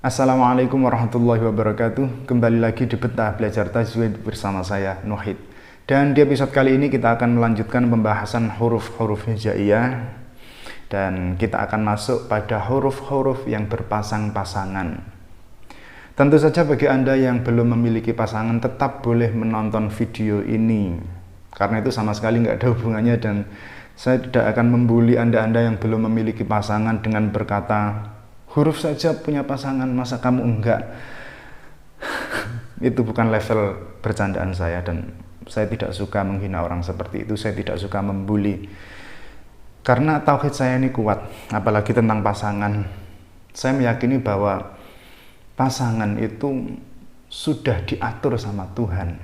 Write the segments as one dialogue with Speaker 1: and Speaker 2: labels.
Speaker 1: Assalamualaikum warahmatullahi wabarakatuh. Kembali lagi di Betah Belajar Tajwid bersama saya, Nuhid. Dan di episode kali ini kita akan melanjutkan pembahasan huruf-huruf hijaiyah. Dan kita akan masuk pada huruf-huruf yang berpasang-pasangan. Tentu saja bagi Anda yang belum memiliki pasangan tetap boleh menonton video ini. Karena itu sama sekali nggak ada hubungannya dan saya tidak akan membuli Anda-Anda yang belum memiliki pasangan dengan berkata, huruf saja punya pasangan, masa kamu enggak? Itu bukan level bercandaan saya dan saya tidak suka menghina orang seperti itu. Saya tidak suka membuli. Karena tauhid saya ini kuat, apalagi tentang pasangan. Saya meyakini bahwa pasangan itu sudah diatur sama Tuhan.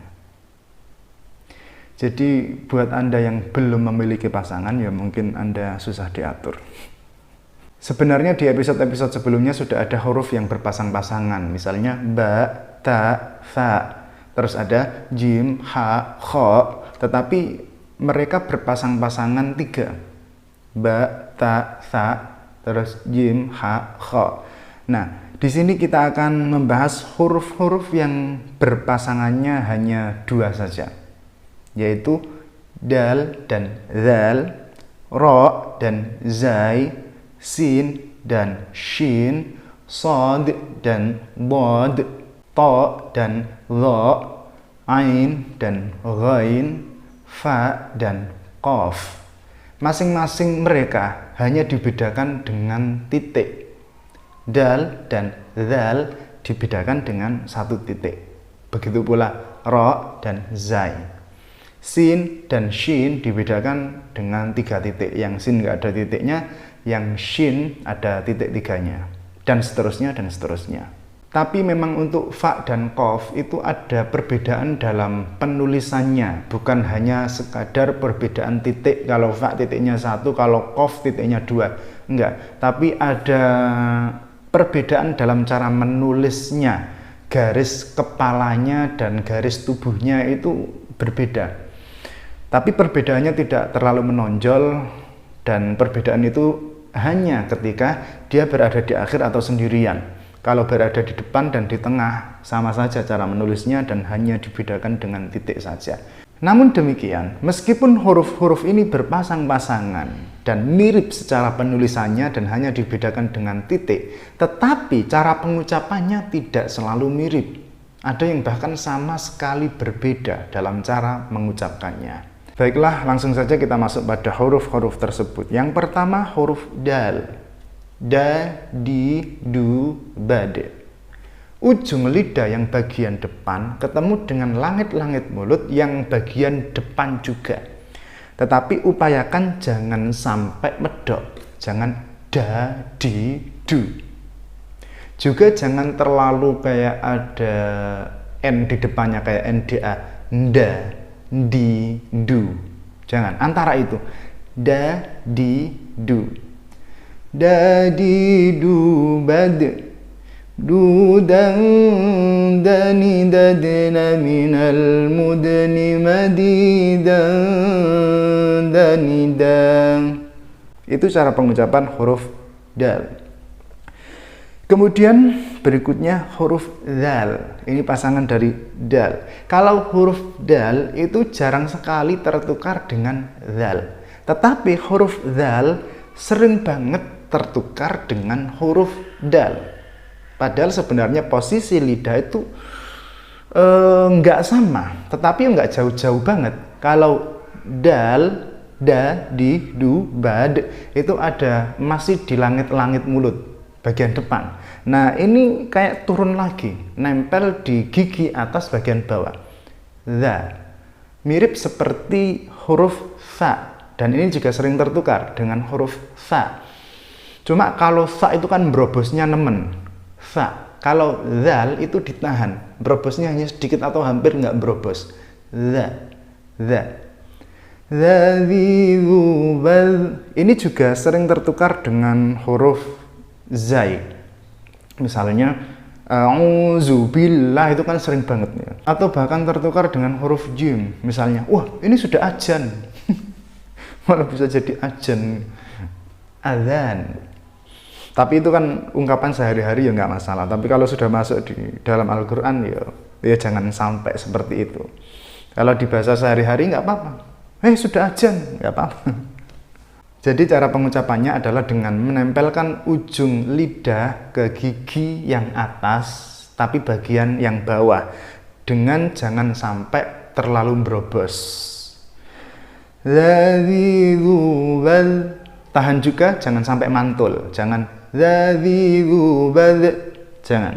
Speaker 1: Jadi buat Anda yang belum memiliki pasangan, ya mungkin Anda susah diatur. Sebenarnya di episode-episode sebelumnya sudah ada huruf yang berpasang-pasangan. Misalnya ba, ta, fa. Terus ada jim, ha, kho. Tetapi mereka berpasang-pasangan 3. Ba, ta, fa. Terus jim, ha, kho. Nah, di sini kita akan membahas huruf-huruf yang berpasangannya hanya 2 saja. Yaitu dal dan zal, ro dan zai, sin dan shin, sod dan bod, to dan lo, ain dan ghain, fa dan qaf. Masing-masing mereka hanya dibedakan dengan titik. Dal dan zal dibedakan dengan 1 titik. Begitu pula ro dan zai. Sin dan shin dibedakan dengan 3 titik. Yang sin nggak ada titiknya, yang shin ada titik 3-nya, dan seterusnya dan seterusnya. Tapi memang untuk fa dan qaf itu ada perbedaan dalam penulisannya, bukan hanya sekadar perbedaan titik. Kalau fa titiknya 1, kalau qaf titiknya 2, enggak. Tapi ada perbedaan dalam cara menulisnya, garis kepalanya dan garis tubuhnya itu berbeda. Tapi perbedaannya tidak terlalu menonjol dan perbedaan itu hanya ketika dia berada di akhir atau sendirian. Kalau berada di depan dan di tengah, sama saja cara menulisnya dan hanya dibedakan dengan titik saja. Namun demikian, meskipun huruf-huruf ini berpasang-pasangan dan mirip secara penulisannya dan hanya dibedakan dengan titik, tetapi cara pengucapannya tidak selalu mirip. Ada yang bahkan sama sekali berbeda dalam cara mengucapkannya. Baiklah, langsung saja kita masuk pada huruf-huruf tersebut. Yang pertama huruf dal. Da, di, du, bad. Ujung lidah yang bagian depan ketemu dengan langit-langit mulut yang bagian depan juga. Tetapi upayakan jangan sampai medok. Jangan da, di, du. Juga jangan terlalu kayak ada N di depannya kayak NDA. Nda, di, du. Jangan, antara itu. Da, di, du. Da, di, du, bad. Du, dan, dani, dadna, minal, mudni, madi, dan, dani, dan. Itu cara pengucapan huruf dal. Kemudian berikutnya huruf dal. Ini pasangan dari dal. Kalau huruf dal itu jarang sekali tertukar dengan zal. Tetapi huruf dal sering banget tertukar dengan huruf dal. Padahal sebenarnya posisi lidah itu nggak sama, tetapi nggak jauh-jauh banget. Kalau dal, da, di, du, bad itu ada masih di langit-langit mulut bagian depan. Nah ini kayak turun lagi, nempel di gigi atas bagian bawah. Za, mirip seperti huruf fa, dan ini juga sering tertukar dengan huruf fa. Cuma kalau fa itu kan berobosnya nemen, fa. Kalau zal itu ditahan, berobosnya hanya sedikit atau hampir nggak berobos. Za, za. Ini juga sering tertukar dengan huruf zai. Misalnya auzubillah itu kan sering banget ya. Atau bahkan tertukar dengan huruf jim. Misalnya, wah ini sudah ajan. Malah bisa jadi ajan. Adzan. Tapi itu kan ungkapan sehari-hari ya nggak masalah. Tapi kalau sudah masuk di dalam Al-Quran ya jangan sampai seperti itu. Kalau di bahasa sehari-hari nggak apa-apa. Sudah azan, nggak apa-apa. Jadi cara pengucapannya adalah dengan menempelkan ujung lidah ke gigi yang atas, tapi bagian yang bawah. Dengan jangan sampai terlalu berobos. Tahan juga, jangan sampai mantul. Jangan. Jangan.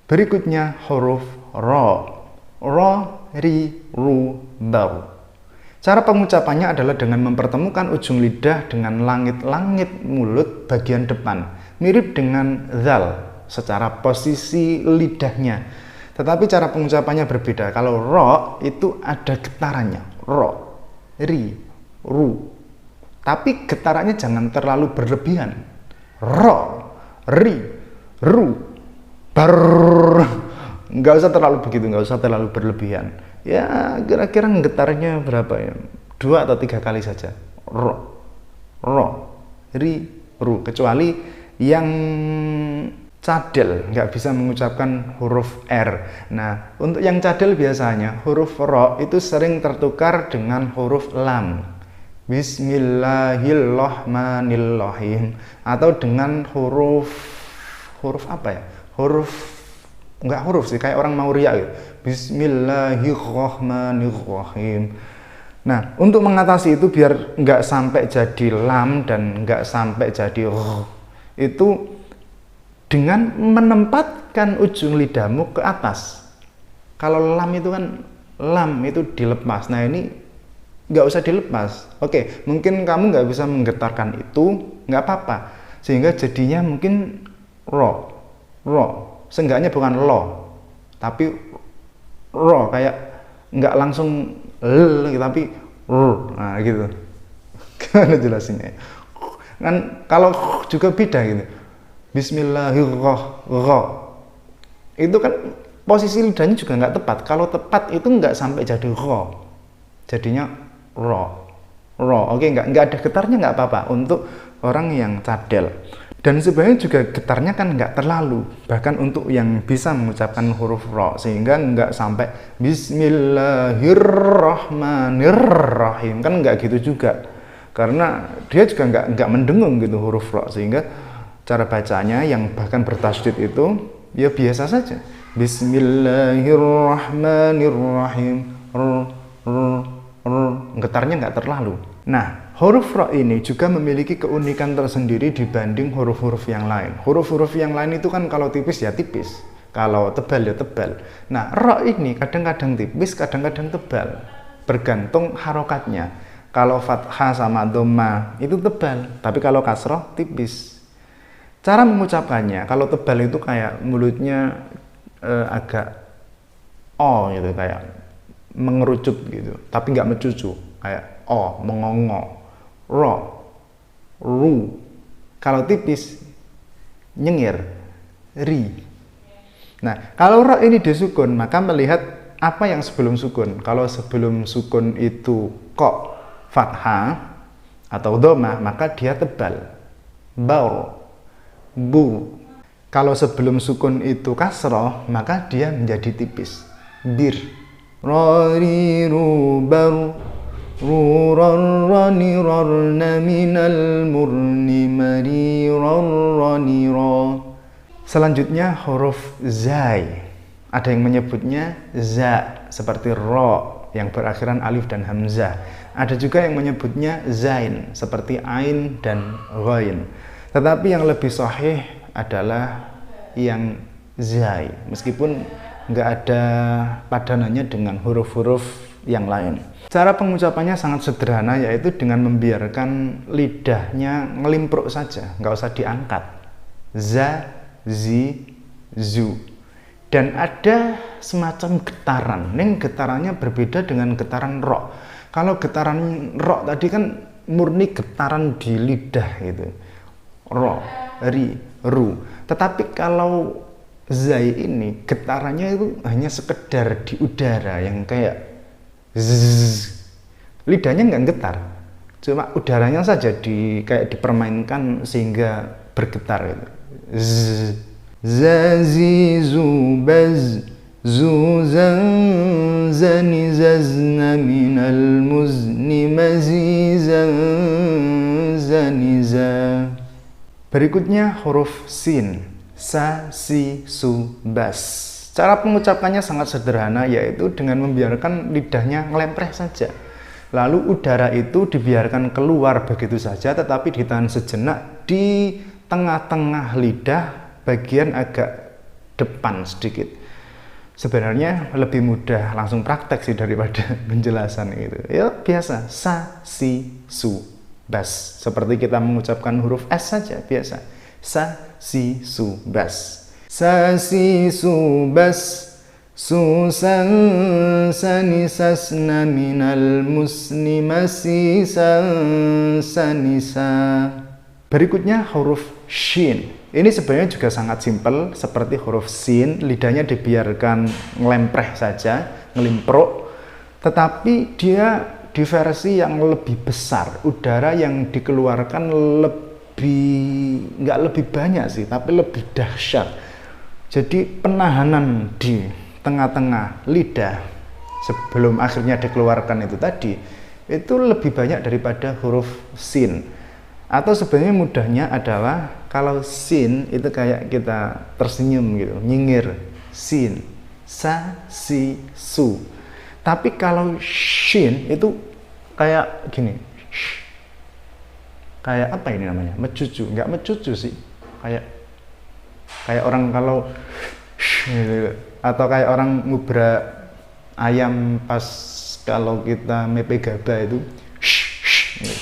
Speaker 1: Berikutnya huruf ro. Ro, ri, ru, bau. Cara pengucapannya adalah dengan mempertemukan ujung lidah dengan langit-langit mulut bagian depan. Mirip dengan zal secara posisi lidahnya. Tetapi cara pengucapannya berbeda. Kalau ro itu ada getarannya. Ro, ri, ru. Tapi getarannya jangan terlalu berlebihan. Ro, ri, ru, bar. Nggak usah terlalu begitu, nggak usah terlalu berlebihan. Ya kira-kira getarnya berapa ya? 2 atau 3 kali saja. Ro, ro, ri, ru. Kecuali yang cadel nggak bisa mengucapkan huruf R. Nah, untuk yang cadel biasanya huruf ro itu sering tertukar dengan huruf lam. Bismillahirrahmanirrahim. Atau dengan huruf apa ya? Enggak huruf sih, kayak orang mau riak gitu. Bismillahirrahmanirrahim. Nah, untuk mengatasi itu biar nggak sampai jadi lam dan nggak sampai jadi itu dengan menempatkan ujung lidahmu ke atas. Kalau lam itu kan dilepas. Nah, ini nggak usah dilepas. Oke, mungkin kamu nggak bisa menggetarkan itu, nggak apa-apa. Sehingga jadinya mungkin ro. Seenggaknya bukan lo, tapi ro, kayak nggak langsung tapi nah gitu. Gimana jelasinnya? Kan kalau juga beda gitu. Bismillahirrahmanirrahim. Itu kan posisi lidahnya juga nggak tepat. Kalau tepat itu nggak sampai jadi ro, jadinya ro. Oke, nggak ada getarnya nggak apa-apa untuk orang yang cadel. Dan sebenarnya juga getarnya kan nggak terlalu, bahkan untuk yang bisa mengucapkan huruf ro, sehingga nggak sampai Bismillahirrahmanirrahim, kan nggak gitu juga, karena dia juga nggak mendengung gitu huruf ro, sehingga cara bacanya yang bahkan bertasydid itu ya biasa saja, Bismillahirrahmanirrahim, getarnya nggak terlalu. Nah, huruf ro ini juga memiliki keunikan tersendiri dibanding huruf-huruf yang lain. Huruf-huruf yang lain itu kan kalau tipis ya tipis, kalau tebal ya tebal. Nah, ro ini kadang-kadang tipis, kadang-kadang tebal, bergantung harokatnya. Kalau fathah sama dhamma itu tebal, tapi kalau kasroh tipis. Cara mengucapkannya, kalau tebal itu kayak mulutnya agak gitu, kayak mengerucut gitu, tapi nggak mencucu, kayak mengongo. Ro, ru. Kalau tipis, nyengir, ri. Nah, kalau ro ini disukun, maka melihat apa yang sebelum sukun. Kalau sebelum sukun itu kok fathah atau dhamma, maka dia tebal. Baur, bu. Kalau sebelum sukun itu kasroh, maka dia menjadi tipis. Bir, ro, ri, ru, baru. Selanjutnya huruf zai. Ada yang menyebutnya za seperti ro yang berakhiran alif dan hamzah. Ada juga yang menyebutnya zain seperti ain dan ghain. Tetapi yang lebih sahih adalah yang zai, meskipun nggak ada padanannya dengan huruf-huruf yang lain. Cara pengucapannya sangat sederhana, yaitu dengan membiarkan lidahnya ngelimpruk saja, nggak usah diangkat. Za, zi, zu. Dan ada semacam getaran. Ini getarannya berbeda dengan getaran ro. Kalau getaran ro tadi kan murni getaran di lidah gitu. Ro, ri, ru. Tetapi kalau zai ini getarannya itu hanya sekedar di udara yang kayak zzz. Lidahnya nggak getar, cuma udaranya saja kayak dipermainkan sehingga bergetar gitu. Zzz. Zazi zubaz zuzan zani zazna minal muzni mazizan zaniza. Berikutnya huruf sin. Sa, si, su, bas. Cara pengucapannya sangat sederhana, yaitu dengan membiarkan lidahnya ngelempreh saja. Lalu udara itu dibiarkan keluar begitu saja, tetapi ditahan sejenak di tengah-tengah lidah bagian agak depan sedikit. Sebenarnya lebih mudah langsung praktek sih daripada penjelasan itu. Ya biasa, sa, si, su, bas. Seperti kita mengucapkan huruf S saja, biasa. Sa, si, su, bas. Sa, si, su, bas. Su, san, sani, sasna, minal, musni, masi, san, sanisa. Berikutnya huruf shin. Ini sebenarnya juga sangat simpel, seperti huruf sin. Lidahnya dibiarkan ngelempreh saja, ngelimpruk. Tetapi dia di versi yang lebih besar. Udara yang dikeluarkan nggak lebih banyak sih, tapi lebih dahsyat. Jadi penahanan di tengah-tengah lidah sebelum akhirnya dikeluarkan itu tadi, itu lebih banyak daripada huruf sin. Atau sebenarnya mudahnya adalah kalau sin itu kayak kita tersenyum gitu, nyingir, sin, sa, si, su. Tapi kalau shin itu kayak gini, kayak apa ini namanya, mecucu, nggak mecucu sih, kayak orang kalau gitu. Atau kayak orang ngubrak ayam pas kalau kita mepe gaba itu gitu.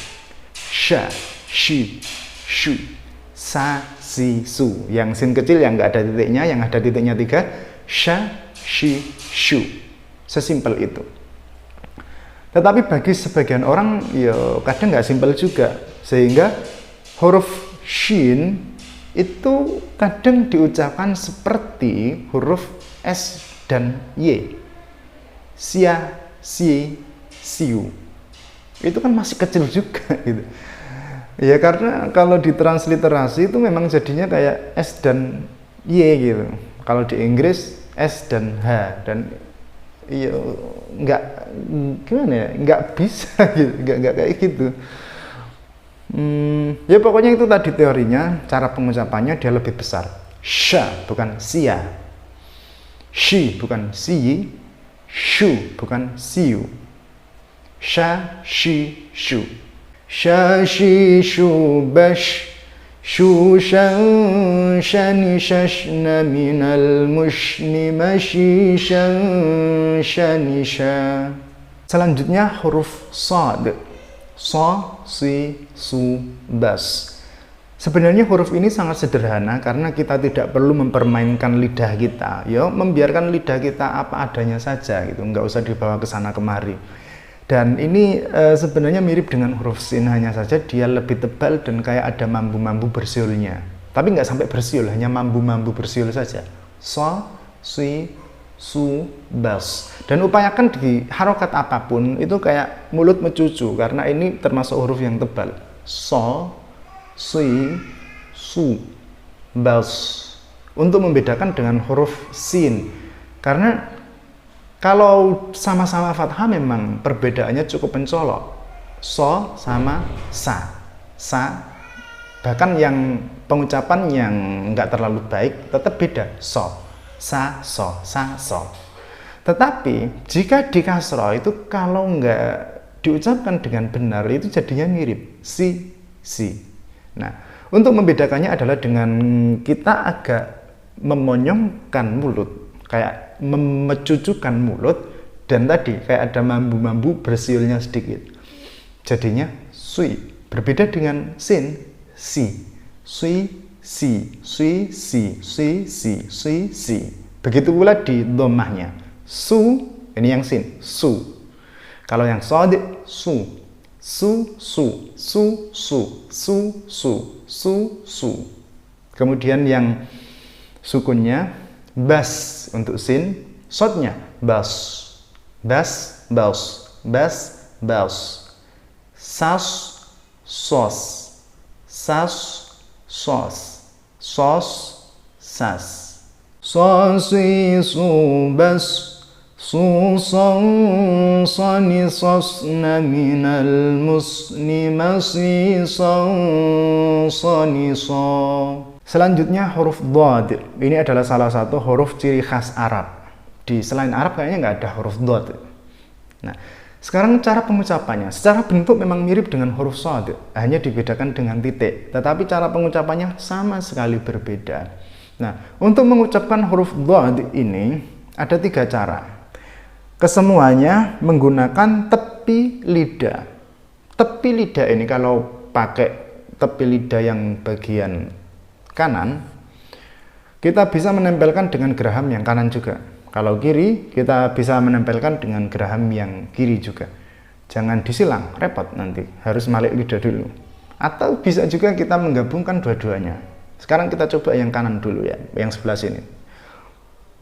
Speaker 1: Sha, shi, shu, sa, si, su. Yang sin kecil yang nggak ada titiknya, yang ada titiknya 3, sha, shi, shu. Sesimpel itu. Tetapi bagi sebagian orang ya kadang nggak simpel juga, sehingga huruf shin itu kadang diucapkan seperti huruf S dan Y. Sia, si, siu. Itu kan masih kecil juga gitu. Ya karena kalau ditransliterasi itu memang jadinya kayak S dan Y gitu. Kalau di Inggris S dan H, dan ya nggak gimana ya, nggak bisa gitu, nggak kayak gitu. Ya pokoknya itu tadi teorinya. Cara pengucapannya dia lebih besar. Sha bukan sia, shi bukan si, shu bukan siu. Sha, shi, shu. Sha, shi, shu, bash. Shu, shan, shani, shashna, minal, mushni, mashi, shan, shani, sha. Selanjutnya huruf sad. So, si, su, bas. Sebenarnya huruf ini sangat sederhana karena kita tidak perlu mempermainkan lidah kita. Ya, membiarkan lidah kita apa adanya saja gitu, nggak usah dibawa ke sana kemari. Dan ini sebenarnya mirip dengan huruf sin, hanya saja dia lebih tebal dan kayak ada mambu-mambu bersiulnya. Tapi nggak sampai bersiul, hanya mambu-mambu bersiul saja. So, si, su, bas. Dan upayakan di harokat apapun itu kayak mulut mencucu, karena ini termasuk huruf yang tebal. So, si, su, bas. Untuk membedakan dengan huruf sin, karena kalau sama-sama fathah memang perbedaannya cukup mencolok. So sama sa. Bahkan yang pengucapan yang nggak terlalu baik tetap beda. So, sa, so, sa, so. Tetapi jika di kasroh itu kalau nggak diucapkan dengan benar itu jadinya mirip. Si. Nah, untuk membedakannya adalah dengan kita agak memonyongkan mulut, kayak memecucukan mulut, dan tadi kayak ada mambu-mambu bersiulnya sedikit. Jadinya sui. Berbeda dengan sin, si. Sui, si, sui, si, sui, si. Begitu pula di dhammahnya. Su, ini yang sin, su. Kalau yang shad, su. Su. Kemudian yang sukunnya Bas untuk sin, sodnya bas. Bas, baus. Bas, baus. Sas, sos. Sas, sos. Sos, sas. Sosi, subas. Susan, sani, sosna, minal musni, masisan, sani, so. Selanjutnya huruf dhad. Ini adalah salah satu huruf ciri khas Arab. Di selain Arab kayaknya nggak ada huruf dhad. Nah, sekarang cara pengucapannya. Secara bentuk memang mirip dengan huruf shad, hanya dibedakan dengan titik. Tetapi cara pengucapannya sama sekali berbeda. Nah, untuk mengucapkan huruf dhad ini ada 3 cara. Kesemuanya menggunakan tepi lidah. Tepi lidah ini kalau pakai tepi lidah yang bagian kanan, kita bisa menempelkan dengan geraham yang kanan juga. Kalau kiri, kita bisa menempelkan dengan geraham yang kiri juga. Jangan disilang, repot nanti. Harus malik lidah dulu. Atau bisa juga kita menggabungkan dua-duanya. Sekarang kita coba yang kanan dulu ya, yang sebelah sini.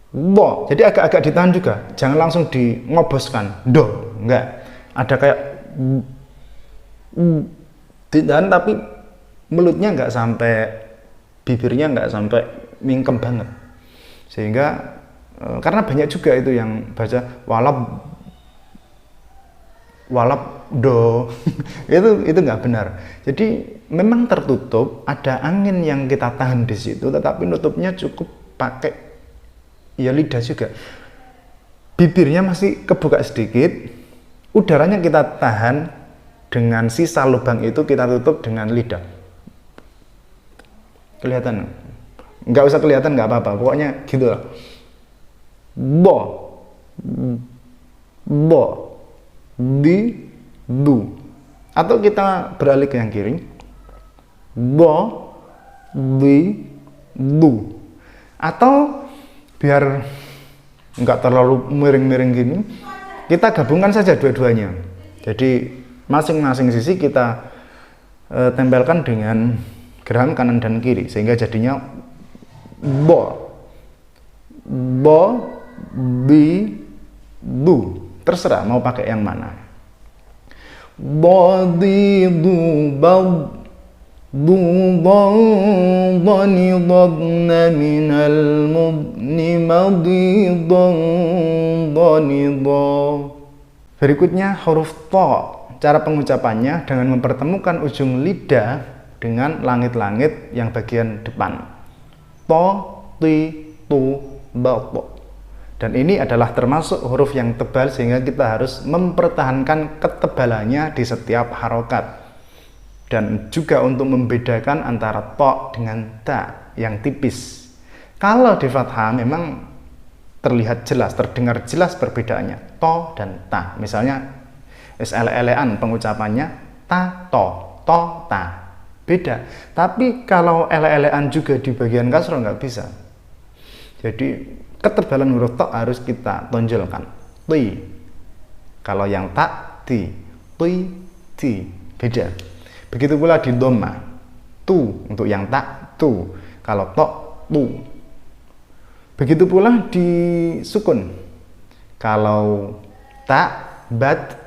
Speaker 1: Bo, jadi agak-agak ditahan juga. Jangan langsung di ngoboskan. Do, enggak. Ada kayak ditahan tapi mulutnya enggak sampai, bibirnya enggak sampai mingkem banget. Sehingga karena banyak juga itu yang baca walap do itu nggak benar. Jadi memang tertutup, ada angin yang kita tahan di situ, tetapi nutupnya cukup pakai ya lidah juga. Bibirnya masih kebuka sedikit, udaranya kita tahan dengan sisa lubang itu kita tutup dengan lidah. Kelihatan? Nggak usah kelihatan nggak apa-apa, pokoknya gitu lah. Bo, bo, di, du. Atau kita beralih ke yang kiri. Bo, di, du. Atau biar nggak terlalu miring-miring gini, kita gabungkan saja dua-duanya. Jadi masing-masing sisi kita tempelkan dengan geraham kanan dan kiri, sehingga jadinya bo, bo, bi, du. Terserah mau pakai yang mana. Badi, du, bad, du, dani, dadna, minal mudni, madi, dani, da. Berikutnya huruf to. Cara pengucapannya dengan mempertemukan ujung lidah dengan langit-langit yang bagian depan. To, ti, tu, ba, to. Dan ini adalah termasuk huruf yang tebal sehingga kita harus mempertahankan ketebalannya di setiap harokat. Dan juga untuk membedakan antara to dengan ta yang tipis. Kalau di fathah memang terlihat jelas, terdengar jelas perbedaannya. To dan ta. Misalnya ele-elean pengucapannya ta, to, ta. Beda. Tapi kalau ele-elean juga di bagian kasroh nggak bisa. Jadi ketebalan huruf to harus kita tonjolkan. Ti. Kalau yang ta, ti. Ti. Beda. Begitu pula di dhamma. Tu untuk yang ta, tu. Kalau to, tu. Begitu pula di sukun. Kalau ta, bat.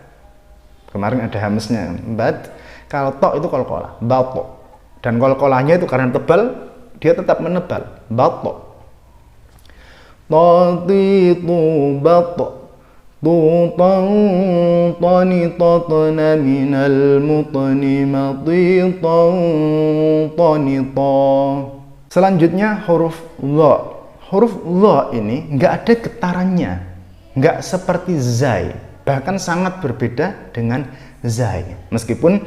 Speaker 1: Kemarin ada hamesnya, bat. Kalau to itu qalqalah, bato. Dan qalqalahnya itu karena tebal, dia tetap menebal, bato. Tati tu bato, tu tan tani tatna minal mutni mati tan tani ta. Selanjutnya huruf dha. Huruf dha ini nggak ada getarannya, nggak seperti zai, bahkan sangat berbeda dengan zai. Meskipun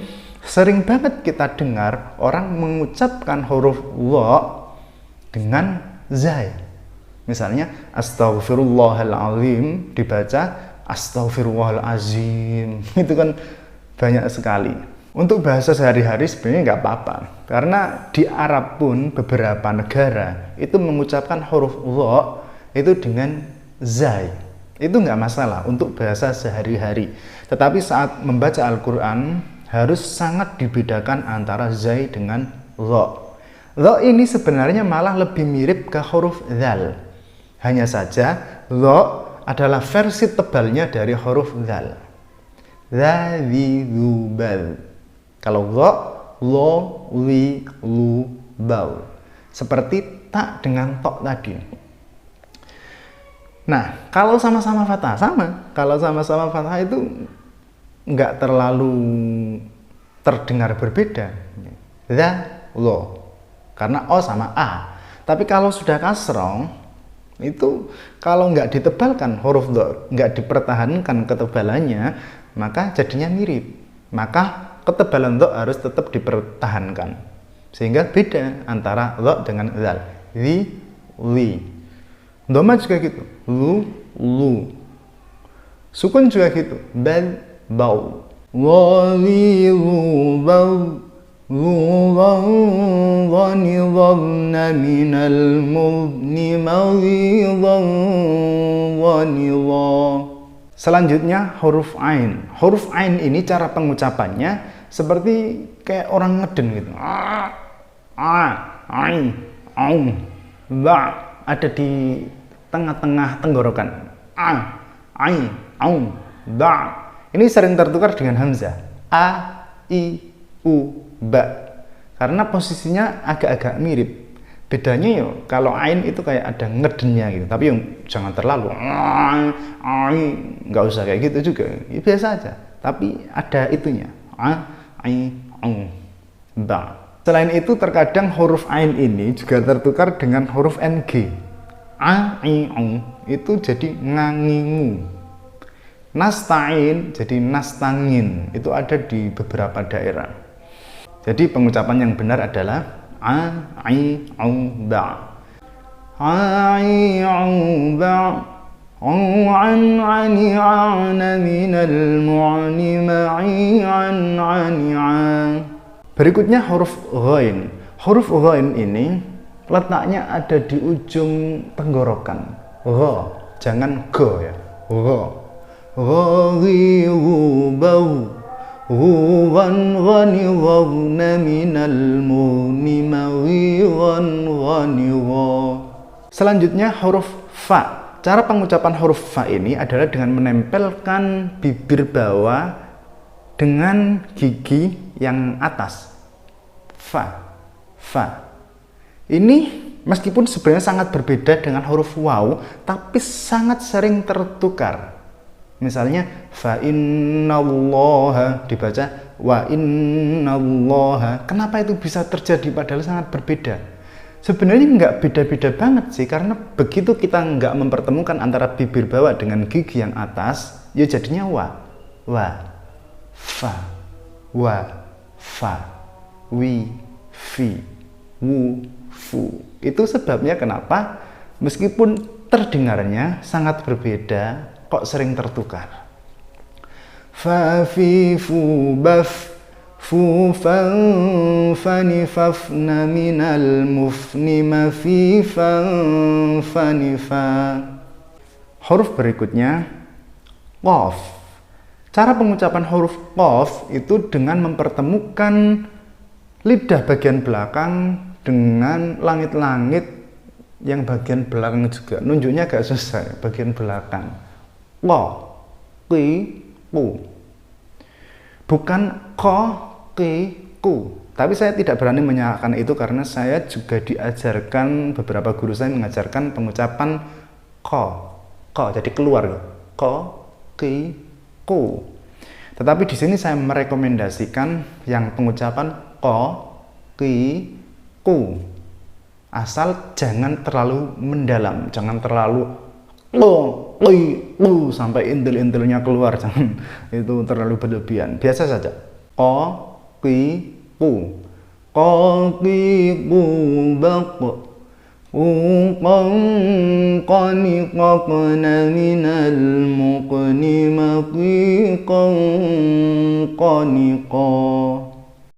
Speaker 1: sering banget kita dengar orang mengucapkan huruf dha dengan zai. Misalnya astaghfirullahalazim dibaca astaghfirullahalazim. Itu kan banyak sekali. Untuk bahasa sehari-hari sebenarnya nggak apa-apa. Karena di Arab pun beberapa negara itu mengucapkan huruf dha itu dengan zai. Itu nggak masalah untuk bahasa sehari-hari. Tetapi saat membaca Al-Quran harus sangat dibedakan antara zai dengan dha. Dha ini sebenarnya malah lebih mirip ke huruf dzal. Hanya saja dha adalah versi tebalnya dari huruf dzal. Dzazi dzubal. Kalau dha, lo, li, lu, bal. Seperti tak dengan tok tadi. Nah, kalau sama-sama fathah sama. Kalau sama-sama fathah itu nggak terlalu terdengar berbeda. Dza, lo. Karena o sama a. Tapi kalau sudah kasroh, itu kalau nggak ditebalkan huruf dha, nggak dipertahankan ketebalannya, maka jadinya mirip. Maka ketebalan dha harus tetap dipertahankan. Sehingga beda antara dha dengan zal. Li. Dhamma juga gitu. Lu. Sukun juga gitu. Bal, bau. Wali, lu, bau. Dhanna minal mudni maghidhan dhanidha. Selanjutnya huruf ain. Huruf ain ini cara pengucapannya seperti kayak orang ngeden gitu. Ain, aum, ba ada di tengah-tengah tenggorokan. Ain, aum, ba. Ini sering tertukar dengan hamzah. A, I, U, ba. Karena posisinya agak-agak mirip. Bedanya yo kalau ain itu kayak ada ngedennya gitu, tapi yang jangan terlalu nggak usah kayak gitu juga, ya, biasa aja, tapi ada itunya. Ba. Selain itu terkadang huruf ain ini juga tertukar dengan huruf ng. Itu jadi ngangingu. Nasta'in jadi nastangin. Itu ada di beberapa daerah. Jadi pengucapan yang benar adalah ba. Ba. Ani ana minal mu'ni ani. Berikutnya huruf ghain. Huruf ghain ini letaknya ada di ujung tenggorokan. Gha, jangan go ya. Gha. Ghawiru bau. Huwan ghanidhan minal muni mawighan ghanidha. Selanjutnya huruf fa. Cara pengucapan huruf fa ini adalah dengan menempelkan bibir bawah dengan gigi yang atas. Fa. Ini meskipun sebenarnya sangat berbeda dengan huruf waw, tapi sangat sering tertukar. Misalnya fa innallaha dibaca wa innallaha. Kenapa itu bisa terjadi padahal sangat berbeda? Sebenarnya nggak beda-beda banget sih, karena begitu kita nggak mempertemukan antara bibir bawah dengan gigi yang atas, ya jadinya fa, wi, fi, wu, fu. Itu sebabnya kenapa meskipun terdengarnya sangat berbeda, kok sering tertukar. Fa, fi, fu, baf, fu, fan, fani, fafna, minal mufni, ma, fi, fan, fani, fa. Huruf berikutnya qaf. Cara pengucapan huruf qaf itu dengan mempertemukan lidah bagian belakang dengan langit-langit yang bagian belakang juga. Nunjuknya agak susah, bagian belakang. Ko, ki, ku. Bukan ko, ki, ku. Tapi saya tidak berani menyalahkan itu karena saya juga diajarkan, beberapa guru saya mengajarkan pengucapan ko. Jadi keluar. Ko, ki, ku. Tetapi di sini saya merekomendasikan yang pengucapan ko, ki, ku. Asal jangan terlalu mendalam, jangan terlalu sampai intil-intilnya keluar, jangan, itu terlalu berlebihan. Biasa saja. Ko, ki, ku. Ko, ki, ku, baq. Qani, qaqna minal muqni maqiqan qaniqa.